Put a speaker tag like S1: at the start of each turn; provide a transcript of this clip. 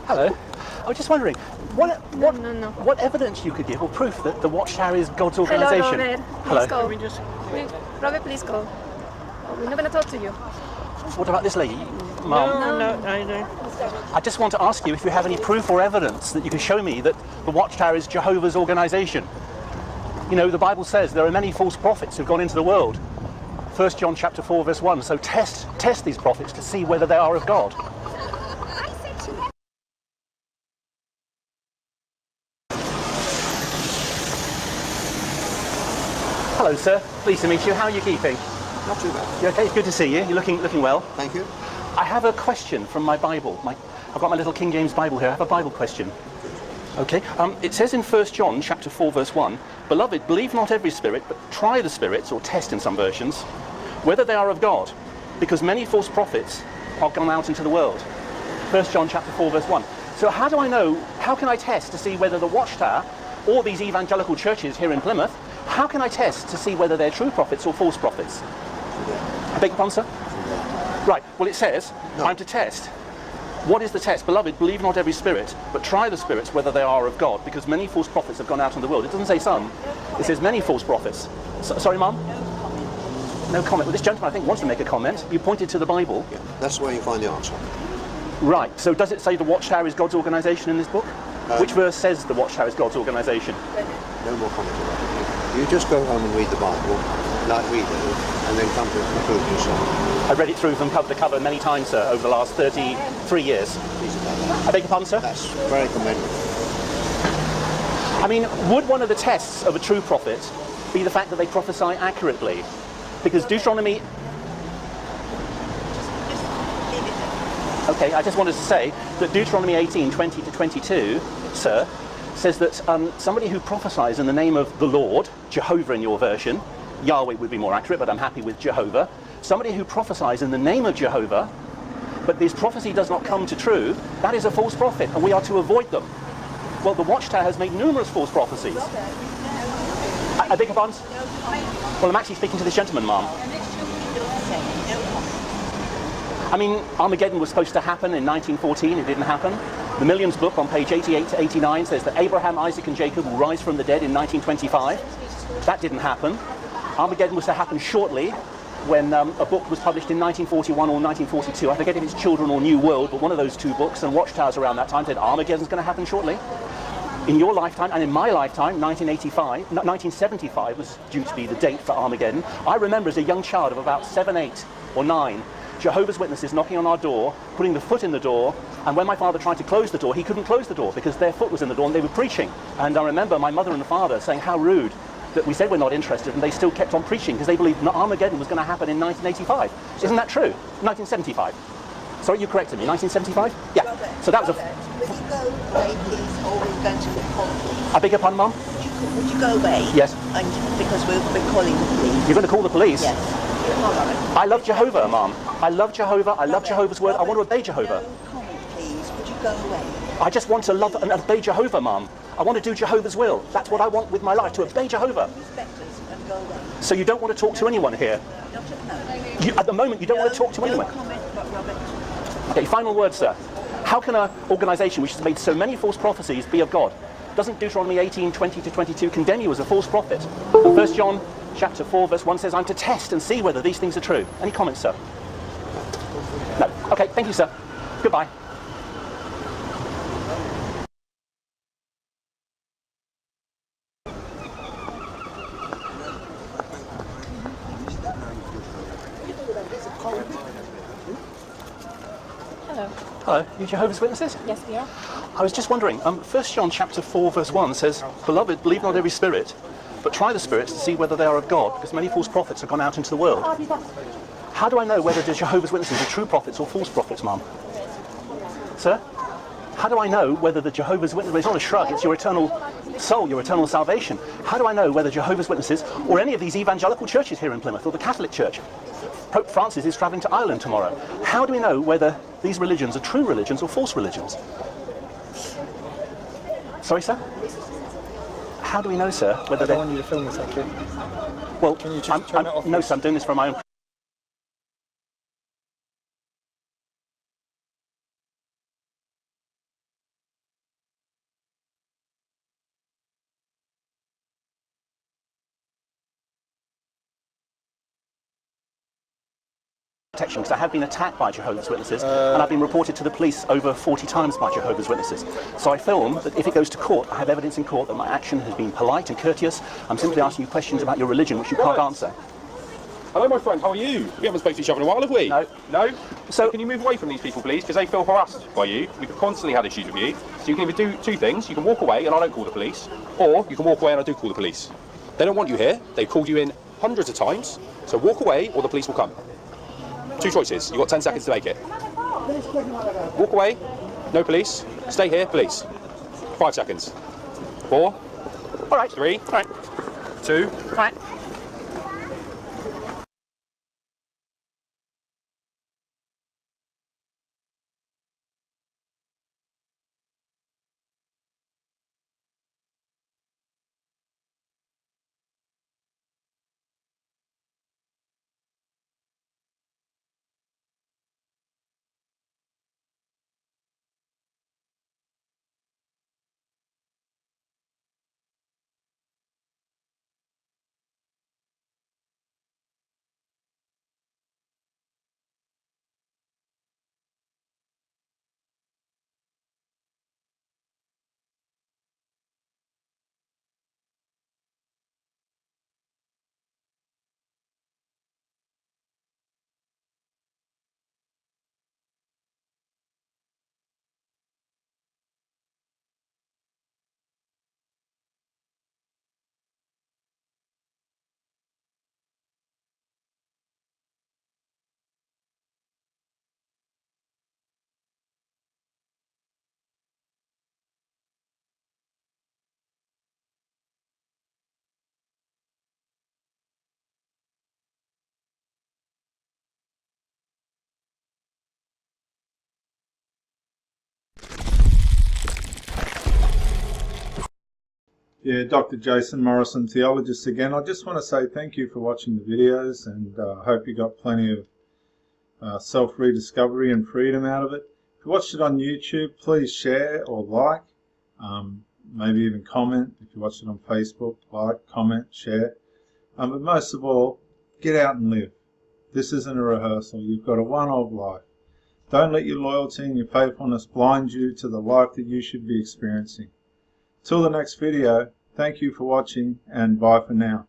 S1: Hello. I was just wondering,
S2: No.
S1: what evidence you could give or proof that the Watchtower is God's
S2: Hello,
S1: organisation?
S2: Robert.
S1: Hello.
S2: Please go. Robert, please go. We're not going to talk to you.
S1: What about this lady, Mum?
S3: No, I don't.
S1: I just want to ask you if you have any proof or evidence that you can show me that the Watchtower is Jehovah's organisation. You know, the Bible says there are many false prophets who've gone into the world. 1 John chapter 4 verse 1. So test these prophets to see whether they are of God. Hello, sir. Pleased to meet you. How are you keeping?
S4: Not too bad.
S1: You okay? It's good to see you. You're looking well.
S4: Thank you.
S1: I have a question from my Bible. I've got my little King James Bible here. I have a Bible question. Okay. It says in 1 John chapter 4 verse 1, "Beloved, believe not every spirit, but try the spirits," or test in some versions, "whether they are of God, because many false prophets are gone out into the world." 1 John chapter 4 verse 1. So how do I know, how can I test to see whether the Watchtower or these evangelical churches here in Plymouth, how can I test to see whether they're true prophets or false prophets? I beg your pardon, sir? Right, well it says, I'm to test. What is the test? "Beloved, believe not every spirit, but try the spirits whether they are of God, because many false prophets have gone out in the world." It doesn't say some, it says many false prophets. Sorry, Mum? No comment. Well, this gentleman, I think, wants to make a comment. You pointed to the Bible.
S4: Yeah, that's where you find the answer.
S1: Right, so does it say the Watchtower is God's organisation in this book? Which verse says the Watchtower is God's organisation?
S4: No more comment about it. You just go home and read the Bible, like we do, and then come to a conclusion yourself.
S1: I read it through from cover to cover many times, sir, over the last 33 years.
S4: Please about that.
S1: I beg your pardon, sir?
S4: That's very commendable.
S1: I mean, would one of the tests of a true prophet be the fact that they prophesy accurately? Because Deuteronomy... Okay, I just wanted to say that Deuteronomy 18, 20 to 22, sir, says that somebody who prophesies in the name of the Lord, Jehovah in your version, Yahweh would be more accurate, but I'm happy with Jehovah. Somebody who prophesies in the name of Jehovah, but this prophecy does not come to true, that is a false prophet, and we are to avoid them. Well, the Watchtower has made numerous false prophecies. I beg your pardon? Well, I'm actually speaking to this gentleman, ma'am. I mean, Armageddon was supposed to happen in 1914, it didn't happen. The Millions book on page 88 to 89 says that Abraham, Isaac and Jacob will rise from the dead in 1925. That didn't happen. Armageddon was to happen shortly when a book was published in 1941 or 1942. I forget if it's Children or New World, but one of those two books, and Watchtowers around that time said Armageddon's going to happen shortly. In your lifetime, and in my lifetime, 1975 was due to be the date for Armageddon. I remember as a young child of about 7, 8 or 9, Jehovah's Witnesses knocking on our door, putting the foot in the door, and when my father tried to close the door, he couldn't close the door because their foot was in the door and they were preaching. And I remember my mother and father saying how rude that we said we're not interested, and they still kept on preaching because they believed Armageddon was going to happen in 1985. Isn't that true? 1975. Sorry, you corrected me. 1975? Yeah.
S5: Robert,
S1: So that was
S5: Robert, would you go away, please, or we're going to call the police?
S1: I beg your pardon, Mum?
S5: Would you go away?
S1: Yes.
S5: And because we're calling the police.
S1: You're going to call the police?
S5: Yes. Hold on.
S1: I love Jehovah, Mum. I love Jehovah. I love Jehovah's word. I want to obey Jehovah.
S5: No comment, please. Would you go away?
S1: I just want to love and obey Jehovah, Mum. I want to do Jehovah's will. That's what I want with my life, to obey Jehovah.
S5: Respect us and go away.
S1: So you don't want to talk to anyone here?
S5: Not at the moment.
S1: At the moment, you don't want to talk to anyone?
S5: No comment, Robert.
S1: Okay, final word, sir. How can an organisation which has made so many false prophecies be of God? Doesn't Deuteronomy 18, 20 to 22 condemn you as a false prophet? And 1 John chapter 4 verse 1 says, I'm to test and see whether these things are true. Any comments, sir? No. Okay, thank you, sir. Goodbye.
S2: Hello.
S1: Hello, you Jehovah's Witnesses?
S2: Yes, we are.
S1: I was just wondering, 1 John chapter 4 verse 1 says, Beloved, believe not every spirit, but try the spirits to see whether they are of God, because many false prophets have gone out into the world. How do I know whether the Jehovah's Witnesses are true prophets or false prophets, Mum? Sir? How do I know whether the Jehovah's Witnesses, it's not a shrug, it's your eternal soul, your eternal salvation. How do I know whether Jehovah's Witnesses, or any of these evangelical churches here in Plymouth, or the Catholic Church? Pope Francis is travelling to Ireland tomorrow. How do we know whether these religions are true religions or false religions? Sorry, sir? How do we know, sir, whether
S3: I don't want you to film this, actually.
S1: Well,
S3: Can you just turn it off?
S1: no, sir, I'm doing this for my own protection because I have been attacked by Jehovah's Witnesses and I've been reported to the police over 40 times by Jehovah's Witnesses. So I film that if it goes to court, I have evidence in court that my action has been polite and courteous. I'm simply asking you questions about your religion which you can't answer.
S6: Hello, my friend, how are you? We haven't spoken to each other in a while, have we?
S1: No.
S6: No?
S1: So
S6: can you move away from these people, please? Because they feel harassed by you. We've constantly had issues with you. So you can either do two things. You can walk away and I don't call the police, or you can walk away and I do call the police. They don't want you here. They've called you in hundreds of times. So walk away or the police will come. Two choices. You've got 10 seconds to make it. Walk away, no police. Stay here, police. 5 seconds. 4.
S1: all right.
S6: 3.
S1: All right.
S6: 2.
S1: All right.
S7: Yeah, Dr. Jason Morrison, theologist again. I just want to say thank you for watching the videos and I hope you got plenty of self-rediscovery and freedom out of it. If you watched it on YouTube, please share or like, maybe even comment. If you watched it on Facebook, like, comment, share. But most of all, get out and live. This isn't a rehearsal. You've got a one-off life. Don't let your loyalty and your faithfulness blind you to the life that you should be experiencing. Till the next video, thank you for watching and bye for now.